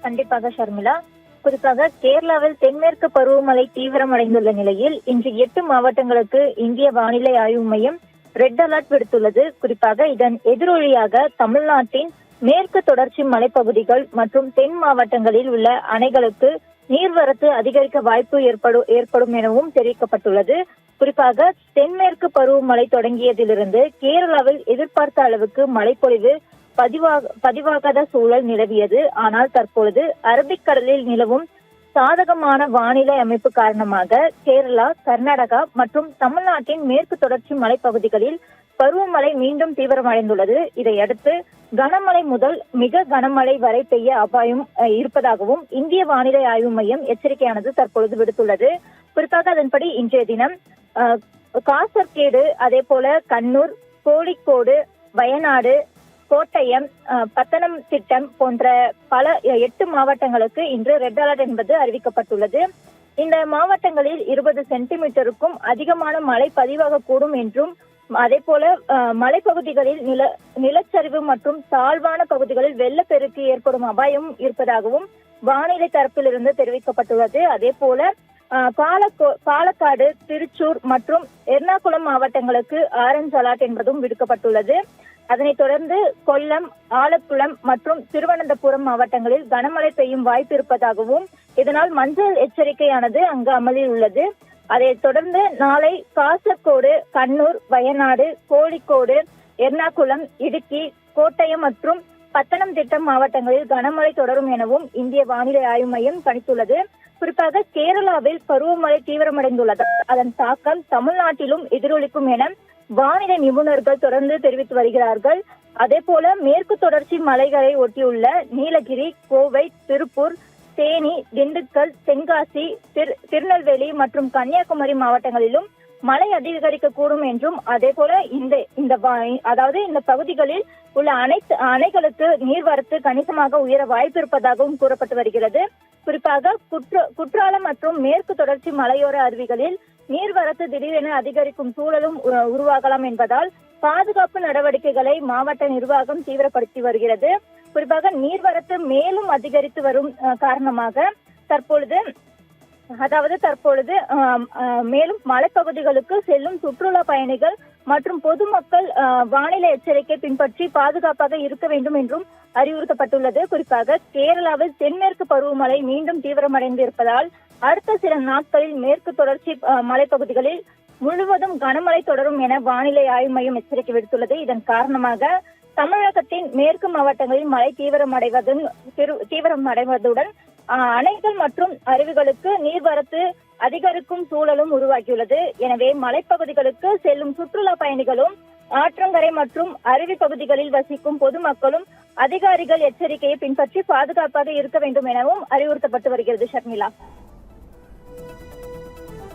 கண்டிப்பாக ஷர்மிளா. குறிப்பாக கேரளாவில் தென்மேற்கு பருவமழை தீவிரமடைந்துள்ள நிலையில் இன்று 8 மாவட்டங்களுக்கு இந்திய வானிலை ஆய்வு மையம் ரெட் அலர்ட் விடுத்துள்ளது. குறிப்பாக இதன் எதிரொலியாக தமிழ்நாட்டின் மேற்கு தொடர்ச்சி மலைப்பகுதிகள் மற்றும் தென் மாவட்டங்களில் உள்ள அணைகளுக்கு நீர்வரத்து அதிகரிக்க வாய்ப்பு ஏற்படும் எனவும் தெரிவிக்கப்பட்டுள்ளது. குறிப்பாக தென்மேற்கு பருவமழை தொடங்கியதிலிருந்து கேரளாவில் எதிர்பார்த்த அளவுக்கு மழைப்பொழிவு பதிவாகாத சூழல் நிலவியது. ஆனால் தற்பொழுது அரபிக்கடலில் நிலவும் சாதகமான வானிலை அமைப்பு காரணமாக கேரளா, கர்நாடகா மற்றும் தமிழ்நாட்டின் மேற்கு தொடர்ச்சி மலைப்பகுதிகளில் பருவமழை மீண்டும் தீவிரமடைந்துள்ளது. இதையடுத்து கனமழை முதல் மிக கனமழை வரை பெய்ய அபாயம் இருப்பதாகவும் இந்திய வானிலை ஆய்வு மையம் எச்சரிக்கையானது தற்பொழுது விடுத்துள்ளது. குறிப்பாக அதன்படி இன்றைய தினம் காசர்கேடு, அதே போல கண்ணூர், கோழிக்கோடு, வயநாடு, கோட்டயம், பத்தனம்திட்டம் போன்ற பல 8 மாவட்டங்களுக்கு இன்று ரெட் அலர்ட் என்பது அறிவிக்கப்பட்டுள்ளது. இந்த மாவட்டங்களில் 20 சென்டிமீட்டருக்கும் அதிகமான மழை பதிவாகக்கூடும் என்றும், அதே போல மலைப்பகுதிகளில் நிலச்சரிவு மற்றும் தாழ்வான பகுதிகளில் வெள்ளப்பெருக்கு ஏற்படும் அபாயம் இருப்பதாகவும் வானிலை தரப்பிலிருந்து தெரிவிக்கப்பட்டுள்ளது. அதே போல பாலக்காடு, திருச்சூர் மற்றும் எர்ணாகுளம் மாவட்டங்களுக்கு ஆரஞ்ச் அலர்ட் என்பதும் விடுக்கப்பட்டுள்ளது. அதனைத் தொடர்ந்து கொல்லம், ஆலப்புழம் மற்றும் திருவனந்தபுரம் மாவட்டங்களில் கனமழை பெய்யும் வாய்ப்பு இருப்பதாகவும் இதனால் மஞ்சள் எச்சரிக்கையானது அங்கு அமலில் உள்ளது. அதைத் தொடர்ந்து நாளை காசர்கோடு, கண்ணூர், வயநாடு, கோழிக்கோடு, எர்ணாகுளம், இடுக்கி, கோட்டயம் மற்றும் பத்தனம்திட்டம் மாவட்டங்களில் கனமழை தொடரும் எனவும் இந்திய வானிலை ஆய்வு மையம் கணித்துள்ளது. குறிப்பாக கேரளாவில் பருவமழை தீவிரமடைந்துள்ளதால் அதன் தாக்கம் தமிழ்நாட்டிலும் எதிரொலிக்கும் என வானிலை நிபுணர்கள் தொடர்ந்து தெரிவித்து வருகிறார்கள். அதே போல மேற்கு தொடர்ச்சி மலைகளை ஒட்டியுள்ள நீலகிரி, கோவை, திருப்பூர், தேனி, திண்டுக்கல், தென்காசி, திருநெல்வேலி மற்றும் கன்னியாகுமரி மாவட்டங்களிலும் மழை அதிகரிக்கக்கூடும் என்றும், அதே போல இந்த பகுதிகளில் உள்ள அனைத்து அணைகளுக்கு நீர்வரத்து கணிசமாக உயர வாய்ப்பு இருப்பதாகவும் கூறப்பட்டு வருகிறது. குறிப்பாக குற்றாலம் மற்றும் மேற்கு தொடர்ச்சி மலையோர அருவிகளில் நீர்வரத்து திடீரென அதிகரிக்கும் சூழலும் உருவாகலாம் என்பதால் பாதுகாப்பு நடவடிக்கைகளை மாவட்ட நிர்வாகம் தீவிரப்படுத்தி வருகிறது. குறிப்பாக நீர்வரத்து மேலும் அதிகரித்து வரும் காரணமாக தற்பொழுது மேலும் மலைப்பகுதிகளுக்கு செல்லும் சுற்றுலா பயணிகள் மற்றும் பொதுமக்கள் வானிலை எச்சரிக்கை பின்பற்றி பாதுகாப்பாக இருக்க வேண்டும் என்றும் அறிவுறுத்தப்பட்டுள்ளது. குறிப்பாக கேரளாவில் தென்மேற்கு பருவமழை மீண்டும் தீவிரமடைந்து இருப்பதால் அடுத்த சில நாட்களில் மேற்கு தொடர்ச்சி மலைப்பகுதிகளில் முழுவதும் கனமழை தொடரும் என வானிலை ஆய்வு மையம் எச்சரிக்கை விடுத்துள்ளது. இதன் காரணமாக தமிழகத்தின் மேற்கு மாவட்டங்களில் மழை தீவிரமடைவதுடன் அணைகள் மற்றும் அருவிகளுக்கு நீர்வரத்து அதிகரிக்கும் சூழலும் உருவாகியுள்ளது. எனவே மலைப்பகுதிகளுக்கு செல்லும் சுற்றுலா பயணிகளும் ஆற்றங்கரை மற்றும் அருவி பகுதிகளில் வசிக்கும் பொதுமக்களும் அதிகாரிகள் எச்சரிக்கையை பின்பற்றி பாதுகாப்பாக இருக்க வேண்டும் எனவும் அறிவுறுத்தப்பட்டு வருகிறது. ஷர்மிளா.